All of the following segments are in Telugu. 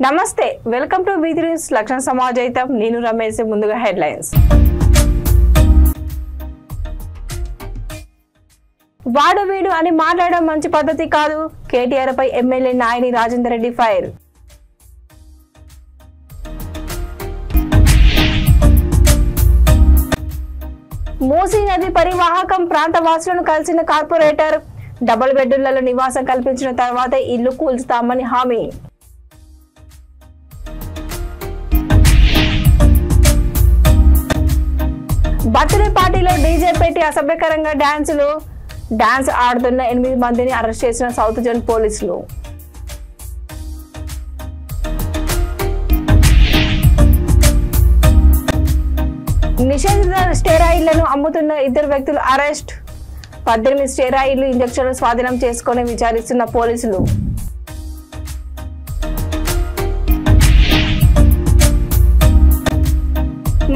నమస్తే వెల్కమ్ టు V3 న్యూస్ లక్షణ సమాజైతం నేను రమేష్ ముందుగా హెడ్లైన్స్ వాడు వీడు అని మాట్లాడడం మంచి పద్ధతి కాదు కేటీఆర్ పై ఎమ్మెల్యే నాయని రాజేందర్ రెడ్డి ఫైర్ మూసీ నది పరివాహకం ప్రాంత వాసులను కలిసిన కార్పొరేటర్ డబుల్ బెడ్రూమ్లలో నివాసం కల్పించిన తర్వాత ఇల్లు కూల్చుతామని హామీ బర్త్డే పార్టీలో డీజే పెట్టి అసభ్యకరంగా డాన్స్ ఆడుతున్న 8 మందిని అరెస్ట్ చేసిన సౌత్ జోన్ పోలీసులు నిషేధిత స్టెరాయిడ్లను అమ్ముతున్న 2 వ్యక్తులు అరెస్ట్ 18 స్టెరాయిడ్లు ఇంజెక్షన్లు స్వాధీనం చేసుకుని విచారిస్తున్న పోలీసులు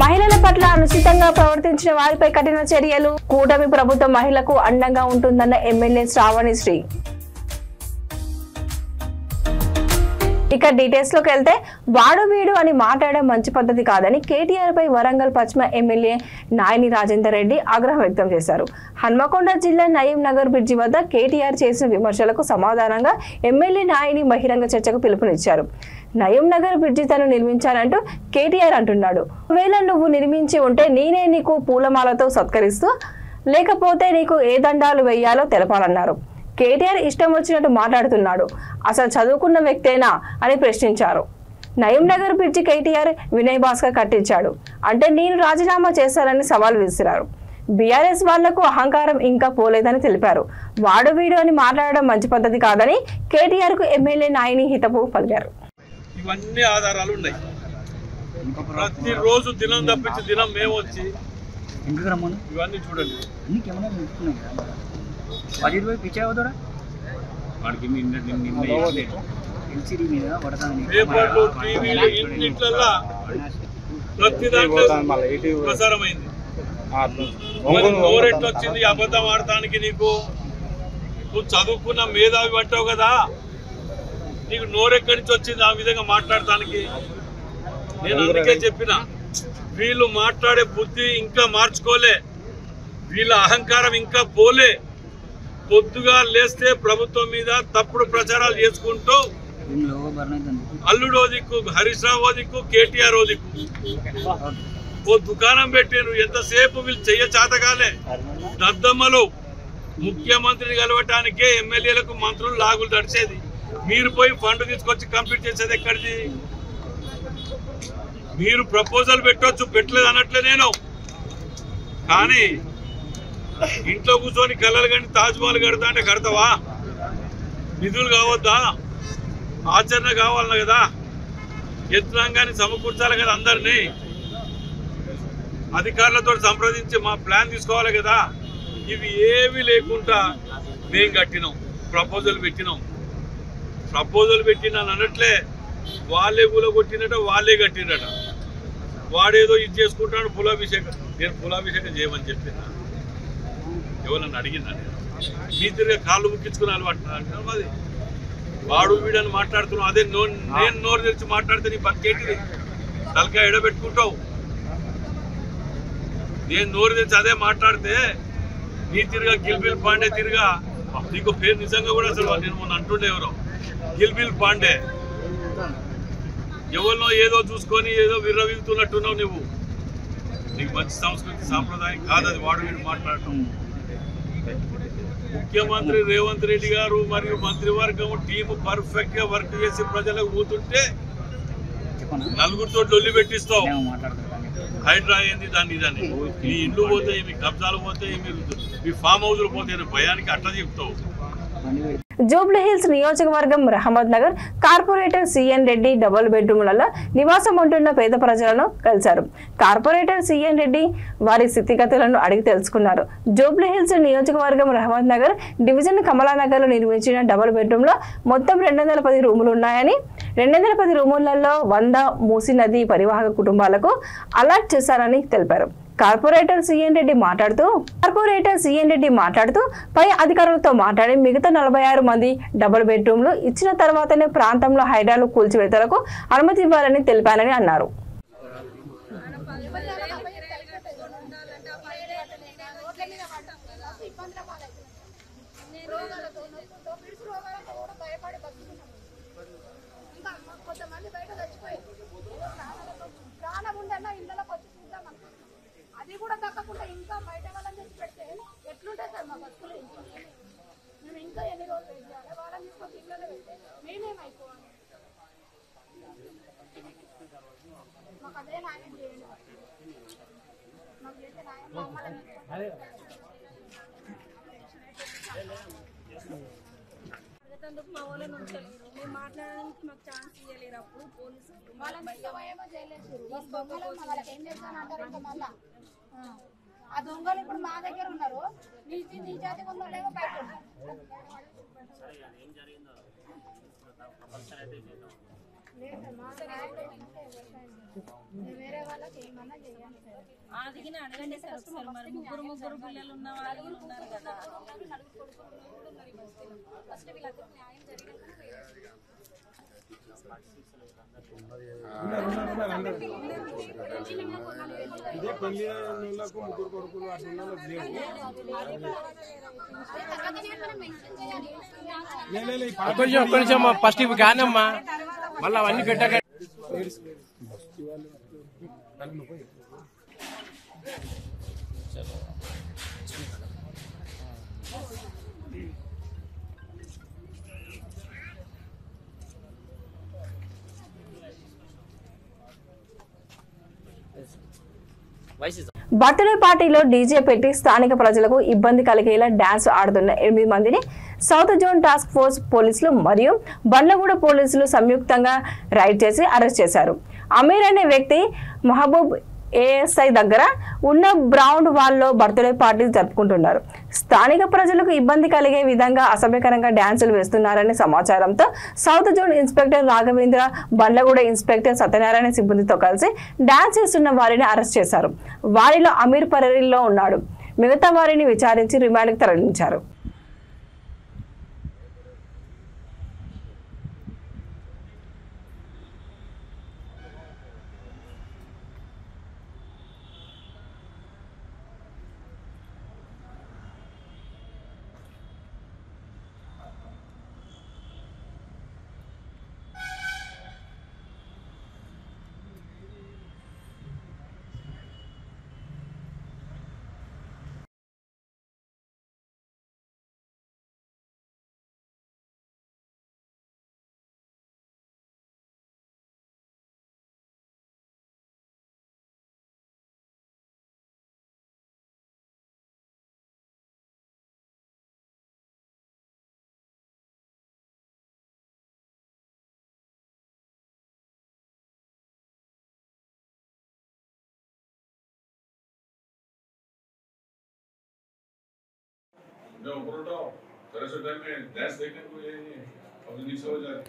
మహిళల పట్ల అనుచితంగా ప్రవర్తించిన వారిపై కఠిన చర్యలు కూటమి ప్రభుత్వం మహిళలకు అండంగా ఉంటుందన్న ఎమ్మెల్యే శ్రావణిశ్రీ ఇక డీటెయిల్స్ లోకి వెళ్తే వాడు వీడు అని మాట్లాడడం మంచి పద్ధతి కాదని కేటీఆర్ పై వరంగల్ పశ్చిమ ఎమ్మెల్యే నాయని రాజేందర్ రెడ్డి ఆగ్రహం వ్యక్తం చేశారు. హన్మకొండ జిల్లా నయీం నగర్ బ్రిడ్జి వద్ద కేటీఆర్ చేసిన విమర్శలకు సమాధానంగా ఎమ్మెల్యే నాయని బహిరంగ చర్చకు పిలుపునిచ్చారు. నయీం నగర్ బ్రిడ్జి తను నిర్మించాలంటూ కేటీఆర్ అంటున్నాడు. ఒకవేళ నువ్వు నిర్మించి ఉంటే నేనే నీకు పూలమాలతో సత్కరిస్తూ లేకపోతే నీకు ఏ దండాలు వేయాలో తెలపాలన్నారు. కేటీఆర్ ఇష్టం వచ్చినట్టు మాట్లాడుతున్నాడు, అసలు చదువుకున్న వ్యక్తేనా అని ప్రశ్నించారు. నయీం నగర్ బ్రిడ్జి కేటీఆర్ వినయ్ భాస్కర్ కట్టించాడు అంటే నేను రాజీనామా చేశానని సవాల్ విసిరారు. బీఆర్ఎస్ వాళ్లకు అహంకారం ఇంకా పోలేదని తెలిపారు. వాడు వీడు అని మాట్లాడడం మంచి పద్ధతి కాదని కేటీఆర్ కు ఎమ్మెల్యే నాయని హితవు పలికారు. ఇవన్నీ ఆధారాలు ఉన్నాయి. ప్రతిరోజు దినం తప్పించి దినం మేము వచ్చి ఇవన్నీ చూడండి. పేపర్లు టీవీలు ఇంటిట్లల్లా ప్రతి దాంట్లో ప్రసారమైంది. నోరెట్లు వచ్చింది అబద్ధం ఆడటానికి. నువ్వు చదువుకున్న మేధావి అంటావు కదా, నీకు నోరెక్కడి నుంచి వచ్చింది ఆ విధంగా మాట్లాడటానికి? నేను అందుకే చెప్పిన, వీళ్ళు మాట్లాడే బుద్ధి ఇంకా మార్చుకోలే, వీళ్ళ అహంకారం ఇంకా పోలే. పొద్దుగా లేస్తే ప్రభుత్వం మీద తప్పుడు ప్రచారాలు చేసుకుంటూ అల్లుడో దిక్కు, హరీష్ రావు దిక్కు, కేటీఆర్ దిక్కు ఓ దుకాణం పెట్టారు. ఎంతసేపు వీళ్ళు చెయ్య చాతగాలే దద్దమ్మలు. ముఖ్యమంత్రిని కలవటానికే ఎమ్మెల్యేలకు మంత్రులు లాగులు దడిచేది. మీరు పోయి ఫండ్ తీసుకొచ్చి కంప్లీట్ చేసేది ఎక్కడిది? మీరు ప్రపోజల్ పెట్టవచ్చు, పెట్టలేదు అనట్లే నేను. కానీ ఇంట్లో కూర్చొని కలలు కానీ తాజ్మహల్ కడతా అంటే కడతావా? నిధులు కావద్దా? ఆచరణ కావాలన్నా కదా, యంత్రాంగాన్ని సమకూర్చాలి కదా, అందరినీ అధికారులతో సంప్రదించి మా ప్లాన్ తీసుకోవాలి కదా. ఇవి ఏవి లేకుండా మేము కట్టినాం, ప్రపోజల్ పెట్టినాం. ప్రపోజల్ పెట్టినాను అనట్లే, వాళ్ళే కూలగొట్టినట, వాళ్ళే కట్టినట. వాడేదో ఇది చేసుకుంటాడు పులాభిషేకం. నేను పులాభిషేకం చేయమని చెప్పినా, ఎవరన్నా అడిగిందా? నేను మీ తిరిగి కాళ్ళు ముక్కించుకుని అలవాటు అంటున్నాను. అది వాడు వీడని మాట్లాడుతున్నావు. అదే నేను నోరు తెరిచి మాట్లాడితే నీ బతికేటిది తలకాయ ఎడబెట్టుకుంటావు. నేను నోరు తెరిచి అదే మాట్లాడితే నీ తిరిగా గిల్బిల్ పాండే తిరిగా నీకు పేరు నిజంగా కూడా అసలు నేను మొన్న అంటుండే ఎవరో గిల్బిల్ పాండే. ఎవరినో ఏదో చూసుకొని ఏదో విర్రవీగుతున్నట్టున్నావు నువ్వు. నీకు మంచి సంస్కృతి సాంప్రదాయం కాదు అది వాడు వీడు మాట్లాడటం. ముఖ్యమంత్రి రేవంత్ రెడ్డి గారు మరియు మంత్రివర్గం టీము పర్ఫెక్ట్ గా వర్క్ చేసి ప్రజలకు పోతుంటే నలుగురితో లొల్లి పెట్టిస్తావు. హైడ్రా అయింది దాన్ని ఇదని. మీ ఇండ్లు పోతాయి, మీ కబ్జాలు పోతాయి, మీ ఫామ్ హౌస్లు పోతాయి, భయానికి అట్లా చెప్తావు. జూబ్లీ హిల్స్ నియోజకవర్గం Rahmat Nagar corporator CN Reddy double బెడ్రూమ్లలో నివాసం ఉంటున్న పేద ప్రజలను కలిశారు. కార్పొరేటర్ సిఎన్ రెడ్డి వారి స్థితిగతులను అడిగి తెలుసుకున్నారు. జూబ్లీ హిల్స్ నియోజకవర్గం రహమద్ నగర్ డివిజన్ కమలానగర్ లో నిర్మించిన డబుల్ బెడ్రూమ్ లో మొత్తం 210 రూములు ఉన్నాయని, 210 రూములలో 100 మూసీ నది పరివాహక కుటుంబాలకు అలాట్ చేశారని తెలిపారు. కార్పొరేటర్ సిఎన్ రెడ్డి మాట్లాడుతూ పై అధికారులతో మాట్లాడి మిగతా 46 మంది డబుల్ బెడ్రూమ్లు ఇచ్చిన తర్వాతనే ప్రాంతంలో హైడ్రాలు కూల్చివేతలకు అనుమతి ఇవ్వాలని తెలిపానని అన్నారు. అది కూడా దక్కకుండా ఇంకా బయట వాళ్ళని తెచ్చి పెడితే ఎట్లుంటాయి సార్ మా బస్సులు? మేము ఇంకా ఎన్ని రోజులు వెయిట్ చేయాలి? వాళ్ళని తీసుకొని ఇళ్ళలో పెడితే మేమేమైపోవాలి? మాకు అదే న్యాయం చేయండి. మాకు చేసే న్యాయం మా వాళ్ళని ఉంచలేరు. మేము మాట్లాడడానికి మాకు ఛాన్స్ ఇవ్వలేరు. అప్పుడు పోలీసు ఏమో చేయలేదు. వాళ్ళకి ఏం చేస్తానంటారు ఇంకా మళ్ళా ఆ దొంగలు ఇప్పుడు మా దగ్గర ఉన్నారు. నీ జాతి ఉన్నోళ్ళేమో బయట ఉన్నారు. వేరే వాళ్ళకి ఏమన్నా చేయాలి సార్. ఆదిగిన అడగండి సార్ ఒకసారి. మరి ముగ్గురు పిల్లలు ఉన్న వాళ్ళు ఉన్నారు కదా. ఫస్ట్ వీళ్ళకి న్యాయం జరిగినప్పుడు ఒక్క నిమిషం ఫస్ట్ ఇవి కానమ్మా, మళ్ళీ అవన్నీ పెట్టక. బర్త్డే పార్టీలో డీజే పెట్టి స్థానిక ప్రజలకు ఇబ్బంది కలిగేలా డాన్స్ ఆడుతున్న 8 మందిని సౌత్ జోన్ టాస్క్ ఫోర్స్ పోలీసులు మరియు బండ్లగూడ పోలీసులు సంయుక్తంగా రైడ్ చేసి అరెస్ట్ చేశారు. అమీర్ అనే వ్యక్తి మహబూబ్ ఏఎస్ఐ దగ్గర ఉన్న బ్రౌన్ వాల్లో బర్త్డే పార్టీ జరుపుకుంటున్నారు. స్థానిక ప్రజలకు ఇబ్బంది కలిగే విధంగా అసభ్యకరంగా డ్యాన్సులు వేస్తున్నారనే సమాచారంతో south zone inspector Raghavendra, Bandlaguda inspector Satyanarayana సిబ్బందితో కలిసి డాన్స్ చేస్తున్న వారిని అరెస్ట్ చేశారు. వారిలో అమీర్ పరేరీలో ఉన్నాడు. మిగతా వారిని విచారించి రిమాండ్కి తరలించారు. मैं ऊपर उठाओ थोड़े से टाइम में डैश देखने को ये नहीं है, अब नीचे हो जाए।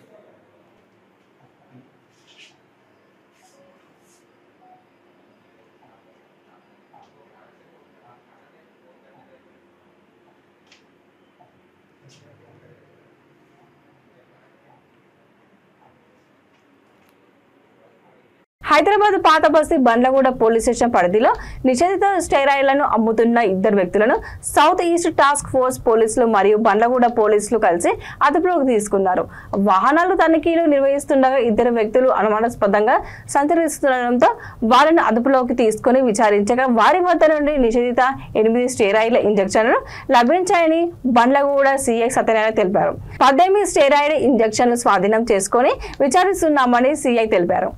హైదరాబాద్ పాత బస్తీ బండ్లగూడ పోలీస్ స్టేషన్ పరిధిలో నిషేధిత స్టెరాయిడ్లను అమ్ముతున్న 2 వ్యక్తులను సౌత్ ఈస్ట్ టాస్క్ ఫోర్స్ పోలీసులు మరియు బండ్లగూడ పోలీసులు కలిసి అదుపులోకి తీసుకున్నారు. వాహనాలు తనిఖీలు నిర్వహిస్తుండగా 2 వ్యక్తులు అనుమానాస్పదంగా సంచరిస్తుండటంతో వారిని అదుపులోకి తీసుకుని విచారించగా వారి వద్ద నుండి నిషేధిత 8 స్టెరాయిడ్ల ఇంజెక్షన్లు లభించాయని బండ్లగూడ సిఐ సత్యనారాయణ తెలిపారు. 18 స్టెరాయిడ్ ఇంజెక్షన్లు స్వాధీనం చేసుకుని విచారిస్తున్నామని సిఐ తెలిపారు.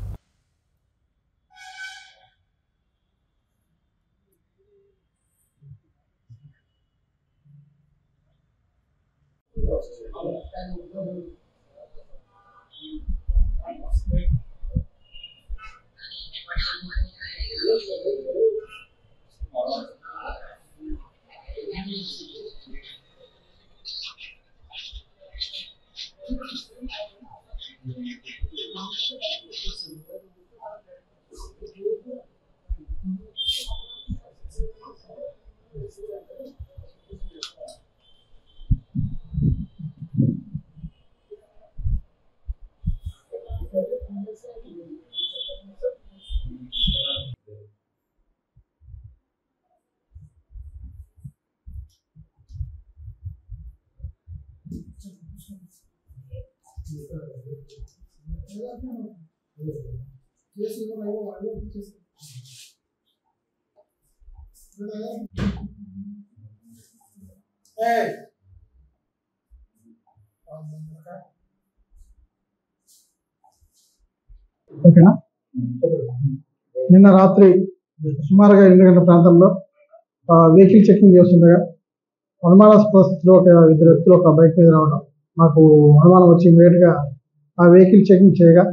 ఓకేనా. నిన్న రాత్రి సుమారుగా 8 గంటల ప్రాంతంలో వెహికల్ చెకింగ్ చేస్తుండగా అనుమానాస్పద స్థితిలో ఒక 2 వ్యక్తులు ఒక బైక్ మీద రావడం మాకు అనుమానం వచ్చి ఇమీడియట్గా ఆ వెహికల్ చెకింగ్ చేయగా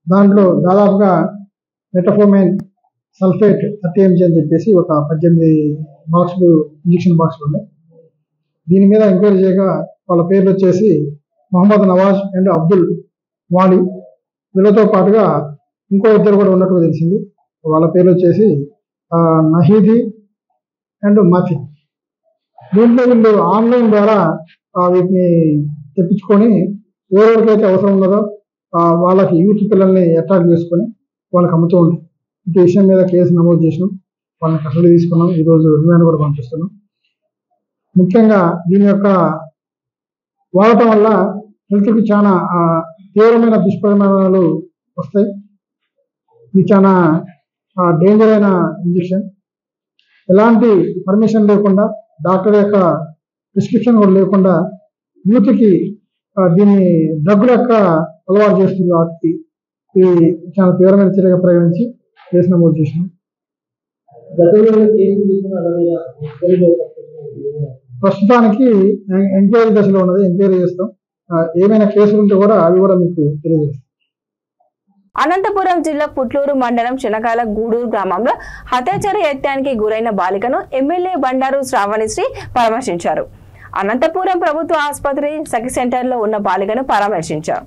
దాంట్లో దాదాపుగా మెటఫోమైన్ సల్ఫేట్ 30 mg అని చెప్పేసి ఒక 18 బాక్సులు ఇంజక్షన్ బాక్సులు ఉన్నాయి. దీని మీద ఎంక్వైరీ చేయగా వాళ్ళ పేర్లు వచ్చేసి మొహమ్మద్ నవాజ్ అండ్ అబ్దుల్ వాలీ. వీళ్ళతో పాటుగా ఇంకో ఇద్దరు కూడా ఉన్నట్టుగా తెలిసింది. వాళ్ళ పేర్లు వచ్చేసి నహీదీ అండ్ మాఫీ. దీంట్లో వీళ్ళు ఆన్లైన్ ద్వారా వీటిని తెప్పించుకొని ఎవరెవరికైతే అవసరం ఉన్నదో వాళ్ళకి యూత్ పిల్లల్ని అట్రాక్ట్ చేసుకొని వాళ్ళకి అమ్ముతూ ఉంటారు. ఈ విషయం మీద కేసు నమోదు చేసినాం, వాళ్ళని కస్టడీ తీసుకున్నాం. ఈరోజు రిమాండ్ కూడా పంపిస్తున్నాం. ముఖ్యంగా దీని యొక్క వాడటం వల్ల హెల్త్కి చాలా తీవ్రమైన దుష్పరిణామాలు వస్తాయి. ఇది చాలా డేంజర్ అయిన ఇంజెక్షన్. ఎలాంటి పర్మిషన్ లేకుండా, డాక్టర్ యొక్క ప్రిస్క్రిప్షన్ కూడా లేకుండా యూత్కి దీన్ని డ్రగ్గుల యొక్క అలవాటు చేస్తుంది. వాటికి ఇది చాలా తీవ్రమైన చర్యగా పరిగణించి కేసు నమోదు చేసినాం. ప్రస్తుతానికి ఎంక్వైరీ దశలో ఉన్నది, ఎంక్వైరీ చేస్తాం. ఏమైనా కేసులు ఉంటే కూడా అవి కూడా మీకు తెలియజేస్తాం. అనంతపురం జిల్లా పుట్లూరు మండలం శనకాల గూడూరు గ్రామంలో హత్యాచార యత్నానికి గురైన బాలికను ఎమ్మెల్యే బండారు శ్రావణిశ్రీ పరామర్శించారు. అనంతపురం ప్రభుత్వ ఆసుపత్రి సఖి సెంటర్లో ఉన్న బాలికను పరామర్శించారు.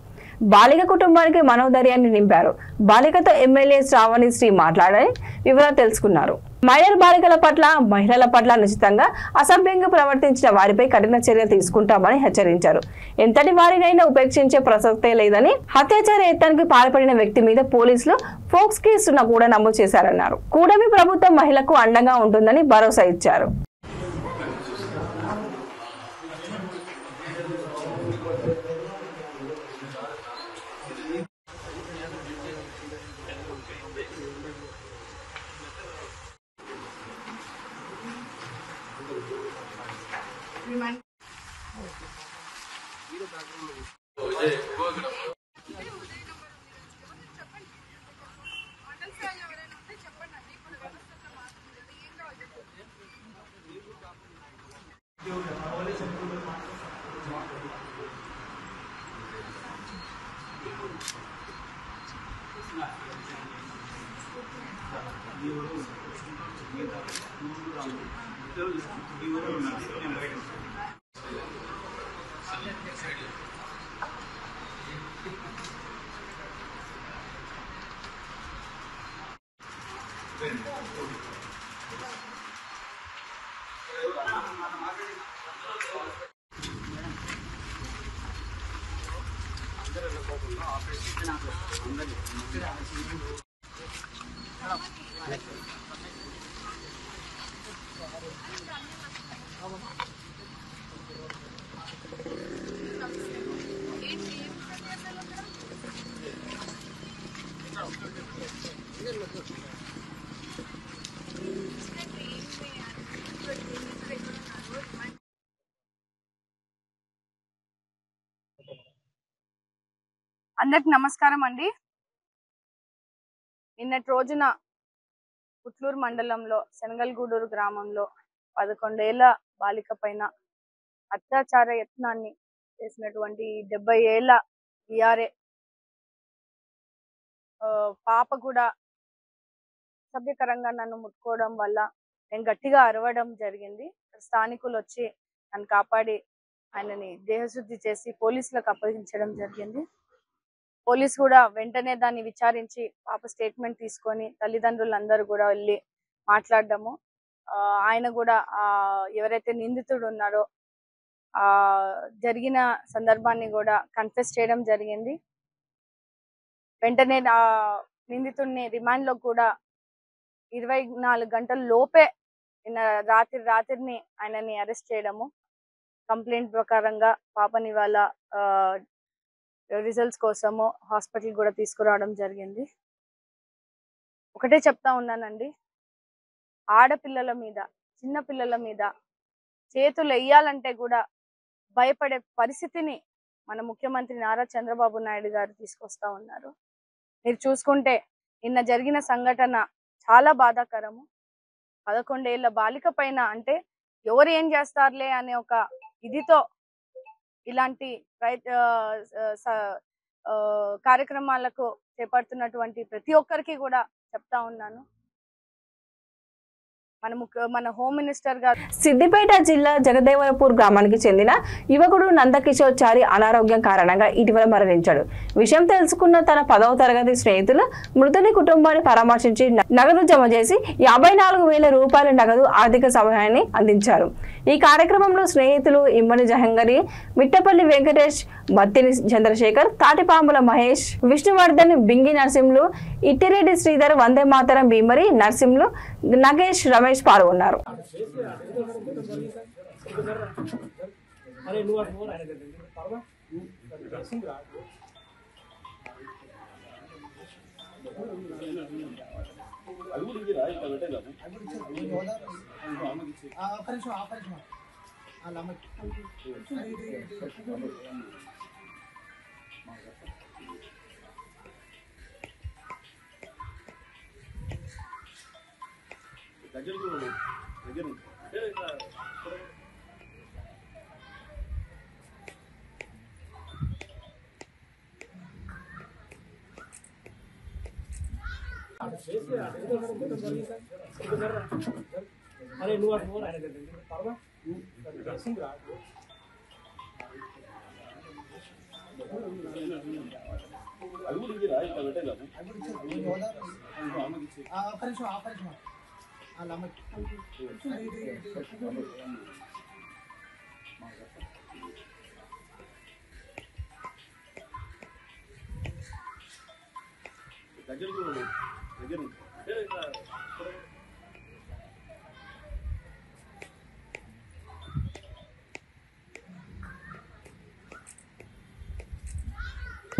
బాలిక కుటుంబానికి మనోధైర్యాన్ని నింపారు. బాలికతో ఎమ్మెల్యే శ్రావణిశ్రీ మాట్లాడి వివరాలు తెలుసుకున్నారు. మైనర్ బాలికల పట్ల, మహిళల పట్ల అనుచితంగా, అసభ్యంగా ప్రవర్తించిన వారిపై కఠిన చర్యలు తీసుకుంటామని హెచ్చరించారు. ఎంతటి వారినైనా ఉపేక్షించే ప్రసక్తే లేదని, హత్యాచార యత్నానికి పాల్పడిన వ్యక్తి మీద పోలీసులు ఫోక్స్ కేసును కూడా నమోదు చేశారన్నారు. కూటమి ప్రభుత్వం మహిళకు అండగా ఉంటుందని భరోసా ఇచ్చారు. అందరికి నమస్కారం అండి. నిన్నటి రోజున పుట్లూరు మండలంలో శనగల్గూడూరు గ్రామంలో 11 ఏళ్ల బాలిక పైన అత్యాచార యత్నాన్ని చేసినటువంటి 70 ఏళ్ల విఆర్ఏ పాప కూడా సభ్యకరంగా నన్ను ముట్టుకోవడం వల్ల నేను గట్టిగా అరవడం జరిగింది. స్థానికులు వచ్చి నన్ను కాపాడి ఆయనని దేహశుద్ధి చేసి పోలీసులకు అప్పగించడం జరిగింది. పోలీసు కూడా వెంటనే దాన్ని విచారించి పాప స్టేట్మెంట్ తీసుకొని తల్లిదండ్రులందరూ కూడా వెళ్ళి మాట్లాడడము, ఆయన కూడా ఎవరైతే నిందితుడు ఉన్నారో జరిగిన సందర్భాన్ని కూడా కన్ఫెస్ చేయడం జరిగింది. వెంటనే నిందితుడిని రిమాండ్ లో కూడా 24 గంటల లోపే రాత్రిని ఆయనని అరెస్ట్ చేయడము, కంప్లైంట్ ప్రకారంగా పాపని వాళ్ళ రిజల్ట్స్ కోసము హాస్పిటల్ కూడా తీసుకురావడం జరిగింది. ఒకటే చెప్తా ఉన్నానండి, ఆడపిల్లల మీద చిన్న పిల్లల మీద చేతులు వేయాలంటే కూడా భయపడే పరిస్థితిని మన ముఖ్యమంత్రి నారా చంద్రబాబు నాయుడు గారు తీసుకొస్తా ఉన్నారు. మీరు చూసుకుంటే నిన్న జరిగిన సంఘటన చాలా బాధాకరము. 11 ఏళ్ల బాలిక పైన అంటే ఎవరు ఏం చేస్తారులే అనే ఒక ఇదితో ఇలాంటి కార్యక్రమాలకు చేపడుతున్నటువంటి ప్రతి ఒక్కరికి కూడా చెప్తా ఉన్నాను, మన హోమ్ మినిస్టర్ గారు. సిద్దిపేట జిల్లా జగదేవరపూర్ గ్రామానికి చెందిన యువకుడు నందకిషోర్ చారి అనారోగ్యం కారణంగా ఇటీవల మరణించాడు. విషయం తెలుసుకున్న తన 10వ తరగతి స్నేహితులు మృతుని కుటుంబాన్ని పరామర్శించి నగదు జమ చేసి 54,000 రూపాయల నగదు ఆర్థిక సహాయాన్ని అందించారు. ఈ కార్యక్రమంలో స్నేహితులు ఇమ్మని జహంగరి, మిట్టపల్లి వెంకటేష్, మత్తిని చంద్రశేఖర్, తాటిపాముల మహేష్, విష్ణువర్ధన్, బింగి నరసింహులు, ఇట్టిరెడ్డి శ్రీధర్, వందే మాతరం భీమరి, నరసింహులు, నగేష్, రమేష్ పాల్గొన్నారు.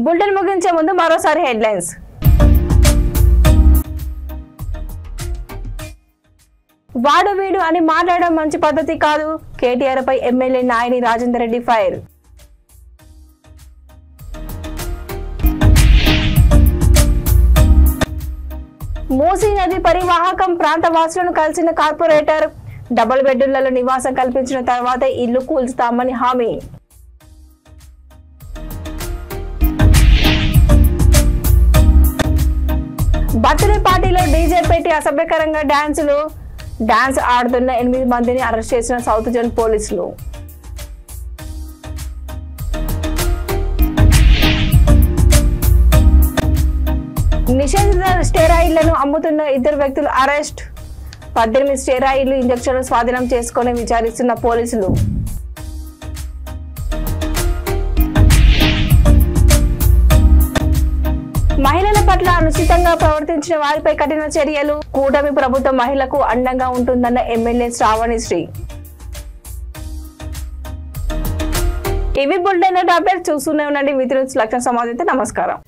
బులెటిన్ ముగించే ముందు మరోసారి హెడ్లైన్స్. వాడు వీడు అని మాట్లాడడం మంచి పద్ధతి కాదు, కేటీఆర్ పై ఎమ్మెల్యే నాయని రాజేందర్ రెడ్డి ఫైర్. మూసీ నది పరివాహకం ప్రాంత వాసులను కలిసిన కార్పొరేటర్, డబుల్ బెడ్రూమ్లలో నివాసం కల్పించిన తర్వాత ఇల్లు కూల్చుతామని హామీ. బర్త్డే పార్టీలో డీజే పెట్టి అసభ్యకరంగా డాన్స్ ఆడుతున్న 8 మందిని అరెస్ట్ చేసిన సౌత్ జోన్ పోలీసులు. నిషేధిత స్టెరాయిడ్లను అమ్ముతున్న 2 వ్యక్తులు అరెస్ట్. 18 స్టెరాయిడ్లు ఇంజెక్షన్లు స్వాధీనం చేసుకుని విచారిస్తున్న పోలీసులు. మహిళల పట్ల అనుచితంగా ప్రవర్తించిన వారిపై కఠిన చర్యలు. కూటమి ప్రభుత్వం మహిళలకు అండంగా ఉంటుందన్న ఎమ్మెల్యే శ్రావణిశ్రీ. ఇవి బులెటిన్ అప్డేట్స్. చూస్తూనే ఉండండి విత్ న్యూస్. లక్ష్యం సమాధిత. నమస్కారం.